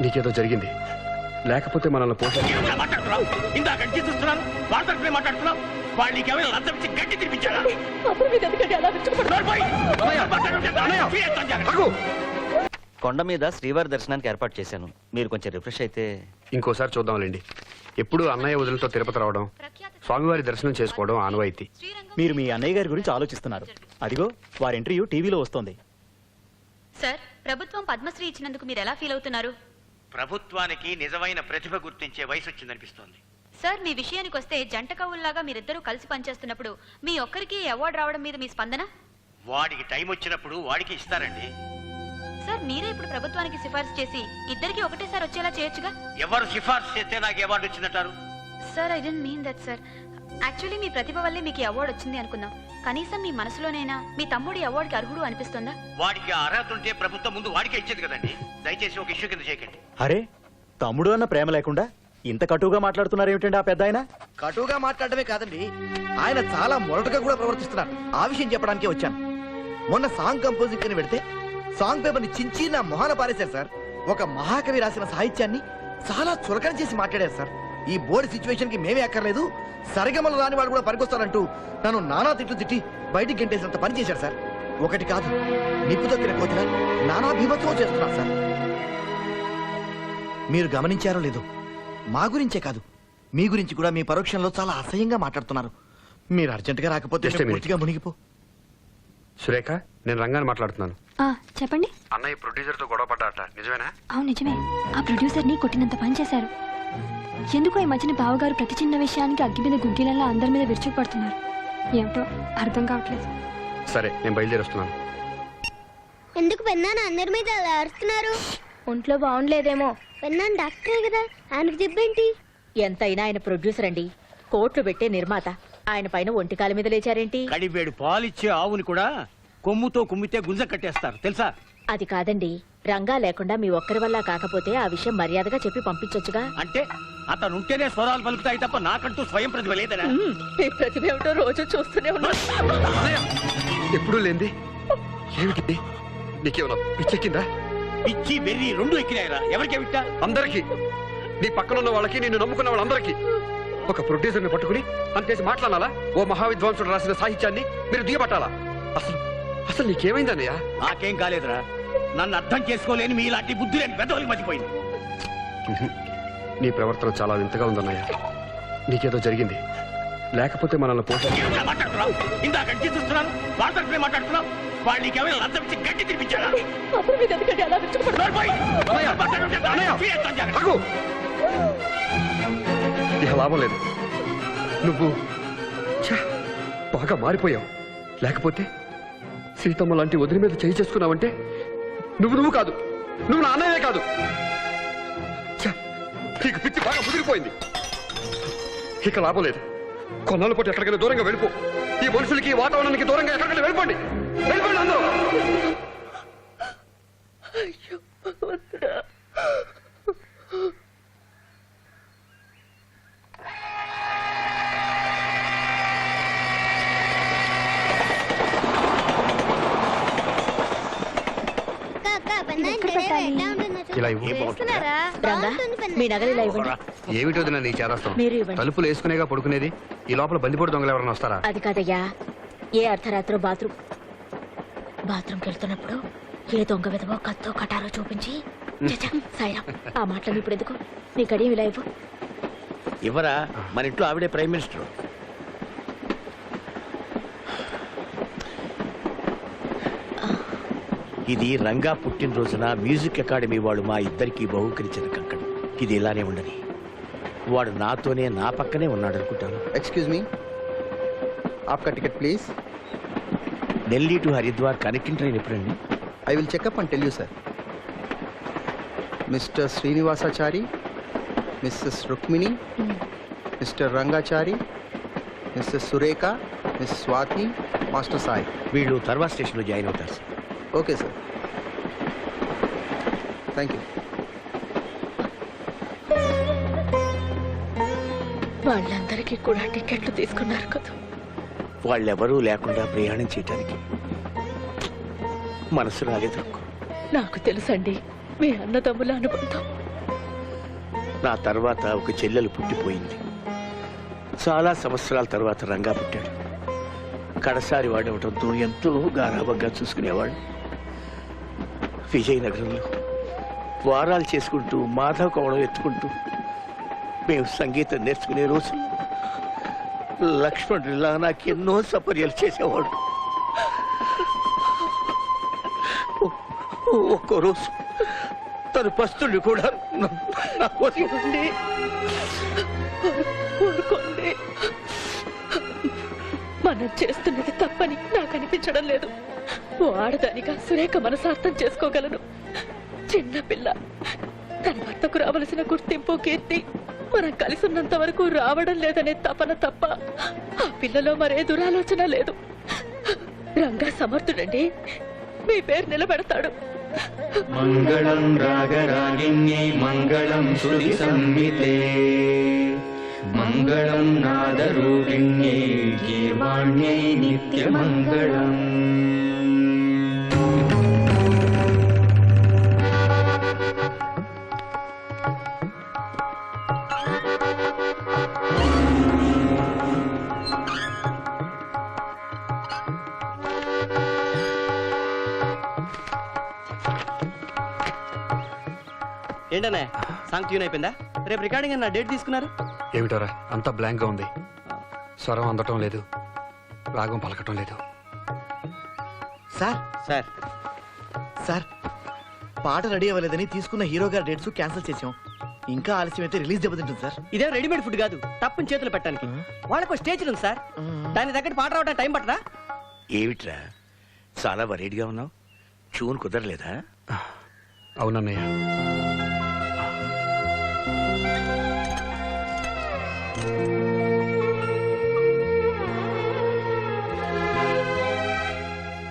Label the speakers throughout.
Speaker 1: నీకేదో జరిగింది, లేకపోతే మనల్ని
Speaker 2: మాట్లాడుతున్నావు. ఇందాక చూస్తున్నాను వాళ్ళతో మాట్లాడుతున్నావు. వాళ్ళు నీకేమైనా లంచం ఇచ్చి గడ్డి తినిపించారా?
Speaker 3: కొండ మీద శ్రీవారి దర్శనానికి ఏర్పాటు చేశాను. మీరు కొంచెం రిఫ్రెష్ అయితే.
Speaker 1: ఇంకోసారి చూద్దాంలేండి. ఎప్పుడు అన్నయ్య వదులతో తిరుపతి రావడం, స్వామివారి దర్శనం చేసుకోవడం ఆనవాయితీ.
Speaker 4: మీరు మీ అన్నయ్య గారి గురించి ఆలోచిస్తున్నారు. అదిగో వారి ఇంటర్వ్యూ టీవీలో వస్తోంది.
Speaker 5: సార్, ప్రభుత్వం పద్మశ్రీ ఇచ్చినందుకు మీరు ఎలా ఫీల్ అవుతున్నారు?
Speaker 2: ప్రభుత్వానికి నిజమైన ప్రతిభ గుర్తించే వయసు వచ్చిందనిపిస్తోంది.
Speaker 5: సార్, మీ విషయానికి వస్తే జంట కవుల్లాగా మీరిద్దరూ కలిసి పనిచేస్తున్నప్పుడు మీ ఒక్కరికి అవార్డు రావడం మీద మీ స్పందన?
Speaker 2: వాడికి టైం వచ్చినప్పుడు వాడికి ఇస్తారండి.
Speaker 5: సార్, మీరే ఇప్పుడు ప్రభుత్వానికి సిఫార్సు చేసి ఇద్దరికి ఒకటేసారి వచ్చేలా చేయొచ్చుగా.
Speaker 2: ఎవరు సిఫార్సు చేస్తే నాకు అవార్డు వచ్చినట్టారు?
Speaker 5: Sir, I don't mean that sir. Actually మీ ప్రతిభ వల్లే మీకు అవార్డు వచ్చింది అనుకుందాం. కనీసం మీ మనసులోనైనా మీ తమ్ముడి అవార్డుకి అర్హుడు అనిపిస్తుందా?
Speaker 2: వాడికి అర్హత ఉంటే ప్రభుత్వం ముందు వాడికే ఇచ్చేది కదండి. దయచేసి ఒక ఇష్యూ కింద చేయకండి.
Speaker 4: అరే, తమ్ముడు అన్న ప్రేమ లేకుండా ఇంత కటువుగా మాట్లాడుతున్నారు ఏమిటండి ఆ పెద్ద ఆయన?
Speaker 6: కటువుగా మాట్లాడమే కాదండి, ఆయన చాలా మొరటుగా కూడా ప్రవర్తిస్తున్నారు. ఆ విషయం చెప్పడానికే వచ్చాను. మొన్న సాంగ్ కంపోజింగ్ అని పెడితే సాంగ్ పేపర్ ని చించి నా మొహాన పారేశారు సార్. ఒక మహాకవి రాసిన సాహిత్యాన్ని చాలా చులకన చేసి మాట్లాడారు సార్. ఈ బోర్డు సిచ్యువేషన్ కి మేమే అక్కర్లేదు, సరిగమలు రాని వాళ్ళు కూడా పనికొస్తారంటూ నన్ను నానా తిట్లు తిట్టి బయటికి గంటేసినంత పని చేశారు సార్. ఒకటి కాదు, నిప్పు తొక్కిన కోతిన నానా భీభత్సం చేస్తున్నారు సార్. మీరు గమనించారో లేదో, మా గురించే కాదు మీ గురించి కూడా మీ పరోక్షంలో చాలా అసహ్యంగా మాట్లాడుతున్నారు. మీరు అర్జెంటుగా రాకపోతే పూర్తిగా మునిగిపో.
Speaker 1: సురేఖ, నేను రంగాన్ని మాట్లాడుతున్నాను.
Speaker 7: చెప్పండి.
Speaker 1: అన్నయ్య ప్రొడ్యూసర్ తో గొడవ పడ్డాట, నిజమేనా?
Speaker 7: అవును, నిజమే. ఆ ప్రొడ్యూసర్ ని కొట్టినంత పని చేశారు. ఎందుకో ఈ మధ్యన బావగారు ప్రతి చిన్న విషయానికి అగ్గి మీద గుగ్గిలలా అందరి మీద విరుచుకుపడుతున్నారు. ఏమిటో అర్థం కావట్లేదు.
Speaker 1: సరే, నేను బయలుదేరుస్తున్నాను.
Speaker 8: ఎందుకు పెన్నాను అందరి మీద అలా అరుస్తున్నారు?
Speaker 7: ఒంట్లో బాగుండలేదేమో.
Speaker 8: పెన్నాను డాక్టరే కదా, ఆయనకు దెబ్బేంటి?
Speaker 9: ఎంతైనా ఆయన ప్రొడ్యూసర్ అండి, కోట్లు పెట్టే నిర్మాత. ఆయన పైన ఒంటికాల మీద లేచారేంటి?
Speaker 2: కడివేడు పాలిచ్చే ఆవుని కూడా కొమ్ముతో కుమ్మితే గుంజ కట్టేస్తారు తెలుసా?
Speaker 9: అది కాదండి, రంగా లేకుండా మీ ఒక్కరి వల్ల కాకపోతే ఆ విషయం మర్యాదగా చెప్పి పంపించొచ్చుగా.
Speaker 2: అంటే అతను ఉంటేనే స్వరాలు పలుకుతాయి తప్ప నాకంటూ స్వయం ప్రతిభ లేదనా?
Speaker 9: మీ ప్రతిభ ఏమిటో రోజు చూస్తూనే ఉన్నా.
Speaker 1: ఎప్పుడూ లేంది ఏమిటి? నీకేమన్నా పిచ్చెక్కిందా?
Speaker 2: పిచ్చి వెర్రి రెండు ఎక్కినాయరా. ఎవరికే విట్టా?
Speaker 1: అందరికీ. నీ పక్కన ఉన్న వాళ్ళకి, నిన్ను నమ్ముకున్న వాళ్ళందరికీ. ఒక ప్రొడ్యూసర్ ని పట్టుకుని అంతేసి మాట్లాడాలా? ఓ మహావిద్వాంసుడు రాసిన సాహిత్యాన్ని మీరు దిగబట్టాలా? అసలు అసలు నీకేమైందన్నయ్యా?
Speaker 2: నాకేం కాలేదురా. నన్ను అర్థం చేసుకోలేని మీ ఇలాంటి బుద్ధి లేని పెద్దవాళ్ళకి మర్చిపోయింది.
Speaker 1: నీ ప్రవర్తన చాలా వింతగా ఉందన్నయ్య. నీకేదో జరిగింది, లేకపోతే మనల్ని
Speaker 2: మాట్లాడుతున్నావు. ఇందాక చూస్తున్నాను వాళ్ళతో మాట్లాడుతున్నావు. వాళ్ళు నీకేమైనా లంచం ఇచ్చి గడ్డి తినిపించారా?
Speaker 1: ఇక లాభం లేదు. నువ్వు బాగా మారిపోయావు. లేకపోతే సీతమ్మ లాంటి వదిలి మీద చేయి చేసుకున్నావంటే నువ్వు కాదు, నువ్వు నా అన్నయ్యే కాదు. నీకు పిచ్చి బాగా ముదిరిపోయింది. ఇక లాభం లేదు. కొన్నాళ్ళ పాటు ఎక్కడికైనా దూరంగా వెళ్ళిపో. ఈ మనుషులకి, వాతావరణానికి దూరంగా ఎక్కడికైనా వెళ్ళిపోండి. వెళ్ళిపోండి అందరూ. ఇలా
Speaker 9: రంగా, మీ నగలు ఇలా ఇవ్వండి.
Speaker 1: ఏమిటో నీ చేరస్తాం.
Speaker 9: మీరు ఇవ్వండి.
Speaker 1: తలుపులు వేసుకునేగా పడుకునేది. ఈ లోపల బందిపోటు దొంగలు ఎవరైనా వస్తారా?
Speaker 9: అది కాదయ్యా, ఏ అర్ధరాత్రో బాత్రూమ్కి వెళ్తున్నప్పుడు ఏ దొంగ విధవో కత్తో కటారో చూపించి సాయిరా ఆ మాటలు ఇప్పుడు ఎందుకు? నీ గడియం ఇలా ఇవ్వు.
Speaker 2: ఇవ్వరా, మన ఇంట్లో ఆవిడే ప్రైమ్ మినిస్టర్. ఇది రంగా పుట్టినరోజున మ్యూజిక్ అకాడమీ వాళ్ళు మా ఇద్దరికి బహుకరించిన కంకణం. ఇది ఇలానే ఉండని. వాడు నాతోనే నా పక్కనే ఉన్నాడు అనుకుంటాను.
Speaker 6: ఎక్స్క్యూజ్ మీ, ఆప్కా ticket please.
Speaker 2: Delhi to Haridwar connecting train ఎప్పుడండి?
Speaker 6: I will check up and tell you sir. Mister Srinivasachari, missus Rukmini, mister Rangachari, missus Surekha, miss Swathi, master Sai.
Speaker 2: వీళ్ళు తర్వాత స్టేషన్లో జాయిన్ అవుతారు సార్.
Speaker 6: Okay sir, thank you.
Speaker 9: వాళ్ళందరికీ కూడా టికెట్లు తీసుకున్నారు కదా.
Speaker 2: వాళ్ళెవరూ లేకుండా ప్రయాణం చేయటానికి మనసు రాలేదు.
Speaker 9: నాకు తెలుసండి మీ అన్నదమ్ముల అనుబంధం.
Speaker 2: నా తర్వాత ఒక చెల్లెలు పుట్టిపోయింది. చాలా సంవత్సరాల తర్వాత రంగా పుట్టాడు. కడసారి వాడవటంతో ఎంతో గారాబంగా చూసుకునేవాడు. విజయనగరంలో వారాలు చేసుకుంటూ మాధవ కోవడం ఎత్తుకుంటూ మేము సంగీతం నేర్చుకునే రోజు లక్ష్మణుడిలా నాకెన్నో సపర్యలు చేసేవాడు. ఒక్కో రోజు తను పస్తుల్ని కూడా నా కోసం
Speaker 9: ఊరుకోండి. మనం చేస్తున్నది తప్పని నాకు అనిపించడం లేదు. ఓ ఆడదానిగా సురేఖ మనసార్థం చేసుకోగలను. చిన్నపిల్ల తన భర్తకు రావలసిన గుర్తింపు కీర్తి మనం కలిసి ఉన్నంత వరకు రావడం లేదనే తపన తప్ప ఆ పిల్లలో మరే దురాలోచన లేదు. రంగా సమర్థుడండి, మీ పేరు నిలబెడతాడు.
Speaker 10: మంగళం రాగరాగిణ్యై మంగళం శృతి సంహితే మంగళం నాదరూపిణ్యై గీర్వాణ్యై నిత్యమంగళం.
Speaker 3: ఏంటనే సాంగ్ ట్యూన్ అయిపోయిందా? రేపు రికార్డింగ్ అన్న డేట్ తీసుకున్నారు?
Speaker 1: ఏమిటోరా అంతా బ్లాంక్ గా ఉంది. స్వరం అందటం లేదు, రాగం పలకటం లేదు.
Speaker 6: సార్
Speaker 3: సార్
Speaker 6: సార్ పాట రెడీ అవ్వలేదని తీసుకున్న హీరో గారి డేట్స్ క్యాన్సిల్ చేసాం. ఇంకా ఆలస్యం అయితే రిలీజ్ దెబ్బతింటుంది సార్.
Speaker 3: ఇదేం రెడీమేడ్ ఫుడ్ కాదు, తప్పని చేతులు పెట్టడానికి. వాళ్ళకు స్టేజ్ ఉంది సార్, దాని దగ్గర పాట రావడానికి టైం పట్టదా?
Speaker 2: ఏమిట్రా చాలా వరీడ్గా ఉన్నావు? ట్యూన్ కుదరలేదా?
Speaker 1: అవునన్నయ్య.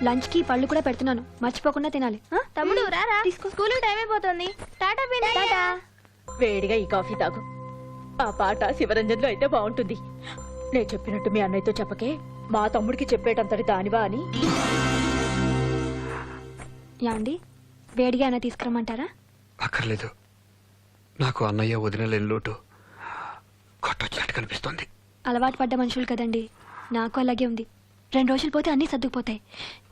Speaker 7: లంచ్ కి పళ్ళు కూడా పెడుతున్నాను, మర్చిపోకుండా తినాలి.
Speaker 8: తమ్ముడు రారా, స్కూల్ టైం అయిపోతుంది. టాటా పిన్ని. టాటా.
Speaker 9: వేడిగా ఈ కాఫీ తాగు. ఆ పాట శివరంజన్లో అయితే బాగుంటుంది. నేను చెప్పినట్టు మీ అన్నయ్యతో చెప్పకే, మా తమ్ముడికి చెప్పేటంతటి దానివా అని.
Speaker 7: యాండి వేడిగా అయినా తీసుకురమ్మంటారా?
Speaker 1: అక్కర్లేదు, నాకు అన్నయ్య వదినలేని లోటు కొట్టొచ్చినట్టు కనిపిస్తోంది.
Speaker 7: అలవాటు పడ్డ మనుషులు కదండి, నాకు అలాగే ఉంది. 2 రోజులు పోతే అన్నీ సర్దుకుపోతాయి.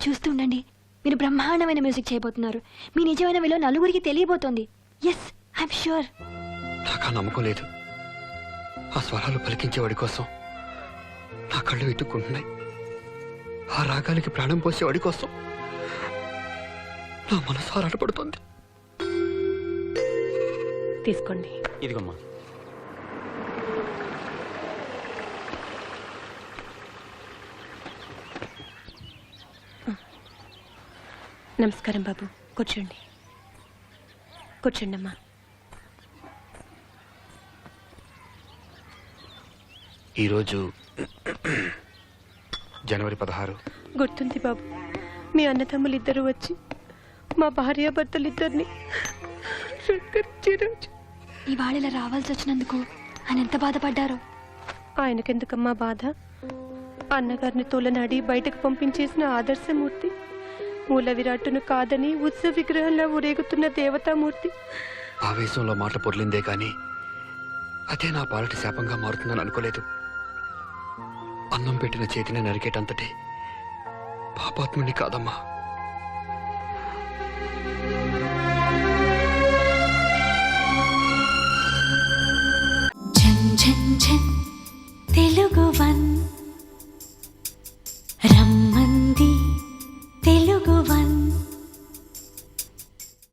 Speaker 7: చూస్తూ ఉండండి, మీరు బ్రహ్మాండమైన మ్యూజిక్ చేయబోతున్నారు. మీ నిజమైన విలువ నలుగురికి తెలియబోతోంది. Yes, I'm sure.
Speaker 1: నాకు ఆ నమ్మకం లేదు. ఆ స్వరాలు పలికించేవాడి కోసం నా కళ్ళు వెతుక్కుంటున్నాయి. ఆ రాగానికి ప్రాణం పోసేవాడి కోసం నా మనసు ఆరాటపడుతోంది.
Speaker 9: తీసుకోండి.
Speaker 3: ఇదిగమ్మా.
Speaker 9: నమస్కారం బాబు, కూర్చోండి. కూర్చోండి అమ్మా.
Speaker 1: ఈరోజు జనవరి 16.
Speaker 11: గుర్తుంది బాబు, మీ అన్నదమ్ములు ఇద్దరు వచ్చి మా భార్యాభర్తలు ఇద్దరిని
Speaker 7: ఇవాళ ఇలా రావాల్సి వచ్చినందుకు ఆయన ఎంత బాధపడ్డారో.
Speaker 11: ఆయనకెందుకమ్మా బాధ? అన్నగారిని తోలనాడి బయటకు పంపించేసిన ఆదర్శమూర్తి, మూల విరాట్టును కాదని ఉత్సవ విగ్రహంలో ఊరేగుతున్న దేవతామూర్తి.
Speaker 1: ఆవేశంలో మాట పొర్లిందే కానీ అదే నా పాలటి శాపంగా మారుతుందని అనుకోలేదు. అన్నం పెట్టిన చేతిని నరికేటంతటి పాపాత్ముని కాదమ్మా.
Speaker 12: తెలుగు 1